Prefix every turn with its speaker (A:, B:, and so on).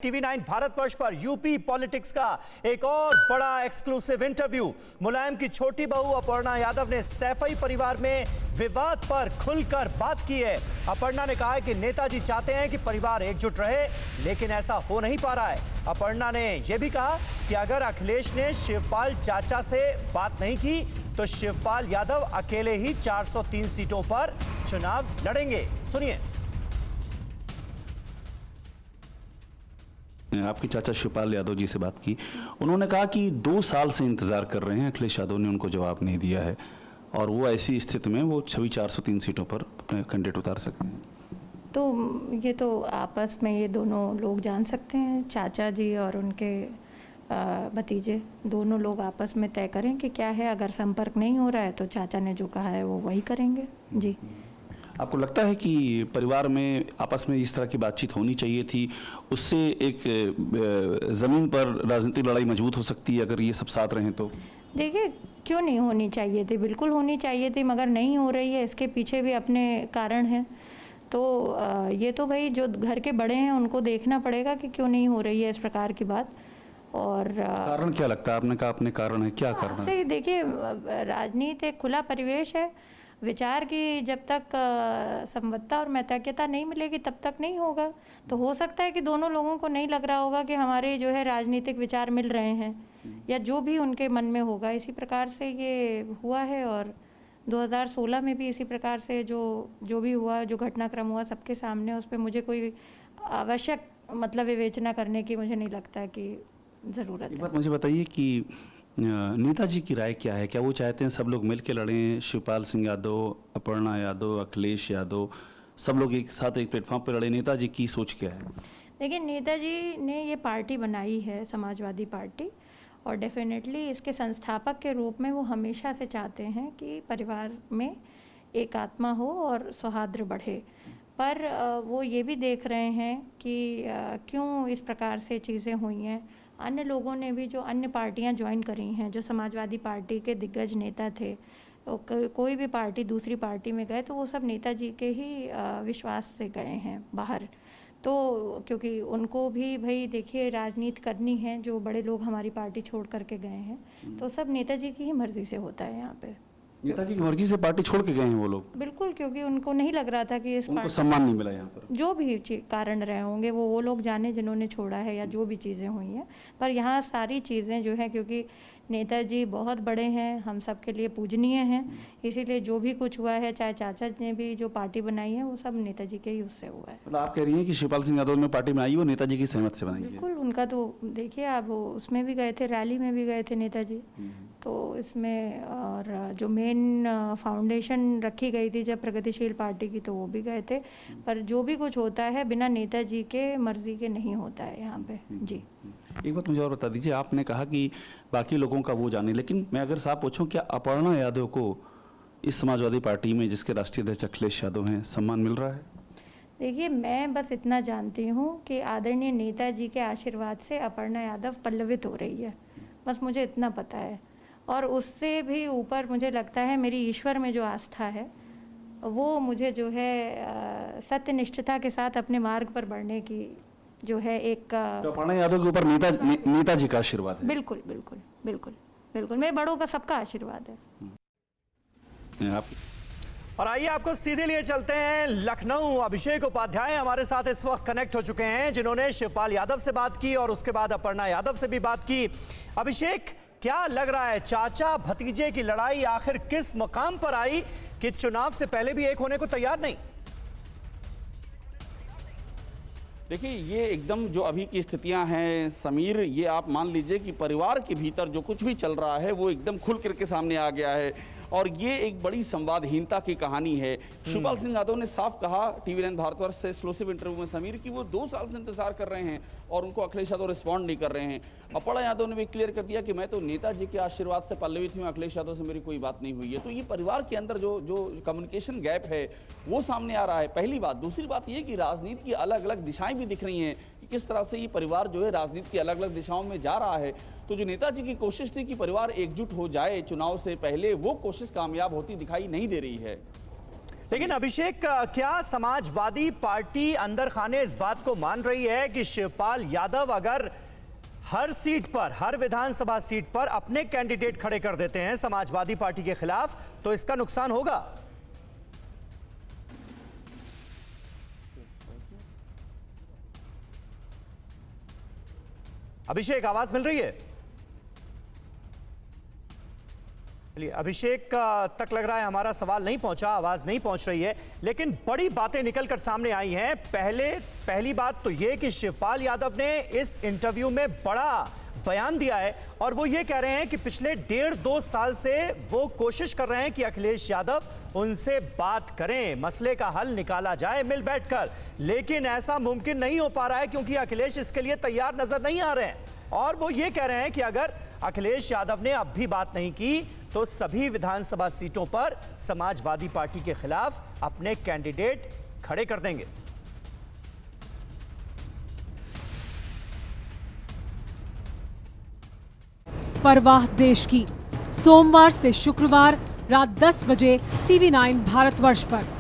A: TV9 Bharatvarsh पर UP politics का एक और बड़ा एक्सक्लूसिव इंटरव्यू। मुलायम की छोटी बहू अपर्णा यादव ने सैफई परिवार में विवाद पर खुलकर बात की है। अपर्णा ने कहा है कि नेताजी चाहते हैं कि परिवार एकजुट रहे, लेकिन ऐसा हो नहीं पा रहा है। अपर्णा ने यह भी कहा कि अगर अखिलेश ने शिवपाल चाचा से बात नहीं की तो शिवपाल यादव अकेले ही 403 सीटों पर चुनाव लड़ेंगे। सुनिए।
B: आपके चाचा शिवपाल यादव जी से बात की, उन्होंने कहा कि 2 साल से इंतजार कर रहे हैं, अखिलेश यादव ने उनको जवाब नहीं दिया है और वो ऐसी स्थिति में वो सभी 403 सीटों पर अपने कैंडिडेट उतार सकते हैं।
C: तो ये तो आपस में ये दोनों लोग जान सकते हैं, चाचा जी और उनके भतीजे दोनों लोग आपस में तय करें कि क्या है। अगर संपर्क नहीं हो रहा है तो चाचा ने जो कहा है वो वही करेंगे। जी,
B: आपको लगता है कि परिवार में आपस में इस तरह की बातचीत होनी चाहिए थी, उससे एक ज़मीन पर राजनीतिक लड़ाई मजबूत हो सकती है अगर ये सब साथ रहें तो?
C: देखिए, क्यों नहीं होनी चाहिए थी, बिल्कुल होनी चाहिए थी, मगर नहीं हो रही है। इसके पीछे भी अपने कारण हैं। तो ये तो भाई जो घर के बड़े हैं उनको देखना पड़ेगा कि क्यों नहीं हो रही है इस प्रकार की बात। और
B: कारण क्या लगता है? आपने कहा अपने कारण है, क्या कारण है?
C: देखिए, राजनीति एक खुला परिवेश है। विचार की जब तक संवत्ता और मैत्रिकता नहीं मिलेगी तब तक नहीं होगा। तो हो सकता है कि दोनों लोगों को नहीं लग रहा होगा कि हमारे जो है राजनीतिक विचार मिल रहे हैं, या जो भी उनके मन में होगा। इसी प्रकार से ये हुआ है और 2016 में भी इसी प्रकार से जो भी हुआ, जो घटनाक्रम हुआ सबके सामने, उस पर मुझे कोई आवश्यक मतलब विवेचना करने की मुझे नहीं लगता है कि ज़रूरत है।
B: एक बात मुझे बताइए कि नेताजी की राय क्या है? क्या वो चाहते हैं सब लोग मिल के लड़ें, शिवपाल सिंह यादव, अपर्णा यादव, अखिलेश यादव, सब लोग एक साथ एक प्लेटफॉर्म पर लड़े? नेताजी की सोच क्या है?
C: देखिए, नेताजी ने ये पार्टी बनाई है, समाजवादी पार्टी, और डेफिनेटली इसके संस्थापक के रूप में वो हमेशा से चाहते हैं कि परिवार में एक आत्मा हो और सौहार्द बढ़े। पर वो ये भी देख रहे हैं कि क्यों इस प्रकार से चीज़ें हुई हैं। अन्य लोगों ने भी, जो अन्य पार्टियां ज्वाइन करी हैं, जो समाजवादी पार्टी के दिग्गज नेता थे, कोई भी पार्टी दूसरी पार्टी में गए तो वो सब नेताजी के ही विश्वास से गए हैं बाहर। तो क्योंकि उनको भी भाई देखिए राजनीति करनी है, जो बड़े लोग हमारी पार्टी छोड़ करके गए हैं, तो सब नेताजी की ही मर्जी से होता है यहाँ पे।
B: नेताजी की मर्जी से पार्टी छोड़ के गए हैं वो लोग?
C: बिल्कुल, क्योंकि उनको नहीं लग रहा था कि
B: उनको सम्मान नहीं मिला यहाँ पर।
C: जो भी कारण रहे होंगे वो लोग जाने जिन्होंने छोड़ा है, या जो भी चीज़ें हुई हैं। पर यहाँ सारी चीज़ें जो है, क्योंकि नेताजी बहुत बड़े हैं, हम सब के लिए पूजनीय हैं, इसीलिए जो भी कुछ हुआ है, चाहे चाचा ने भी जो पार्टी बनाई है वो सब नेताजी के ही उससे हुआ है।
B: मतलब आप कह रही हैं कि शिवपाल सिंह यादव ने पार्टी में आई वो नेताजी की सहमत से बनाई है?
C: बिल्कुल, उनका तो देखिए आप वो उसमें भी गए थे, रैली में भी गए थे नेताजी। तो इसमें और जो मेन फाउंडेशन रखी गई थी जब प्रगतिशील पार्टी की, तो वो भी गए थे। पर जो भी कुछ होता है बिना नेताजी के मर्जी के नहीं होता है यहाँ पे। जी,
B: एक बात मुझे और बता दीजिए, आपने कहा कि बाकी लोगों का वो जाने, लेकिन मैं अगर साफ पूछूं, क्या अपर्णा यादव को इस समाजवादी पार्टी में, जिसके राष्ट्रीय अध्यक्ष अखिलेश यादव हैं, सम्मान मिल रहा है?
C: देखिए, मैं बस इतना जानती हूँ कि आदरणीय नेताजी के आशीर्वाद से अपर्णा यादव पल्लवित हो रही है, बस मुझे इतना पता है। और उससे भी ऊपर मुझे लगता है मेरी ईश्वर में जो आस्था है वो मुझे जो है सत्यनिष्ठता के साथ अपने मार्ग पर बढ़ने की जो है एक
B: तो अपर्णा यादव के ऊपर नेताजी का आशीर्वाद है?
C: बिल्कुल बिल्कुल बिल्कुल बिल्कुल, मेरे बड़ों का सबका आशीर्वाद है।
B: आप
A: और आइए आपको सीधे लिए चलते हैं लखनऊ। अभिषेक उपाध्याय हमारे साथ इस वक्त कनेक्ट हो चुके हैं, जिन्होंने शिवपाल यादव से बात की और उसके बाद अपर्णा यादव से भी बात की। अभिषेक, क्या लग रहा है, चाचा भतीजे की लड़ाई आखिर किस मुकाम पर आई कि चुनाव से पहले भी एक होने को तैयार नहीं?
D: देखिए, ये एकदम जो अभी की स्थितियां हैं समीर, ये आप मान लीजिए कि परिवार के भीतर जो कुछ भी चल रहा है वो एकदम खुल करके सामने आ गया है, और ये एक बड़ी संवादहीनता की कहानी है। शिवपाल सिंह यादव ने साफ कहा TV9 भारतवर्ष से एक्सक्लूसिव इंटरव्यू में समीर कि वो 2 साल से इंतजार कर रहे हैं और उनको अखिलेश यादव रिस्पॉन्ड नहीं कर रहे हैं। अपर्णा यादव ने भी क्लियर कर दिया कि मैं तो नेताजी के आशीर्वाद से पल्लवित हूँ, अखिलेश यादव से मेरी कोई बात नहीं हुई है। तो ये परिवार के अंदर जो कम्युनिकेशन गैप है वो सामने आ रहा है, पहली बात। दूसरी बात ये कि राजनीति की अलग अलग दिशाएं भी दिख रही हैं कि किस तरह से ये परिवार जो है राजनीति की अलग अलग दिशाओं में जा रहा है। तो जो नेताजी की कोशिश थी कि परिवार एकजुट हो जाए चुनाव से पहले, वो कोशिश कामयाब होती दिखाई नहीं दे रही है।
A: लेकिन अभिषेक, क्या समाजवादी पार्टी अंदर खाने इस बात को मान रही है कि शिवपाल यादव अगर हर सीट पर, हर विधानसभा सीट पर अपने कैंडिडेट खड़े कर देते हैं समाजवादी पार्टी के खिलाफ, तो इसका नुकसान होगा? अभिषेक, आवाज मिल रही है? अभिषेक तक लग रहा है हमारा सवाल नहीं पहुंचा, आवाज नहीं पहुंच रही है। लेकिन बड़ी बातें निकलकर सामने आई हैं। पहली बात तो यह कि शिवपाल यादव ने इस इंटरव्यू में बड़ा बयान दिया है और वो ये कह रहे हैं कि पिछले 1.5-2 साल से वो कोशिश कर रहे हैं कि अखिलेश यादव उनसे बात करें, मसले का हल निकाला जाए मिल बैठकर। लेकिन ऐसा मुमकिन नहीं हो पा रहा है क्योंकि अखिलेश इसके लिए तैयार नजर नहीं आ रहे हैं। और वो ये कह रहे हैं कि अगर अखिलेश यादव ने अब भी बात नहीं की तो सभी विधानसभा सीटों पर समाजवादी पार्टी के खिलाफ अपने कैंडिडेट खड़े कर देंगे।
E: परवाह देश की, सोमवार से शुक्रवार रात 10 बजे TV9 भारतवर्ष पर।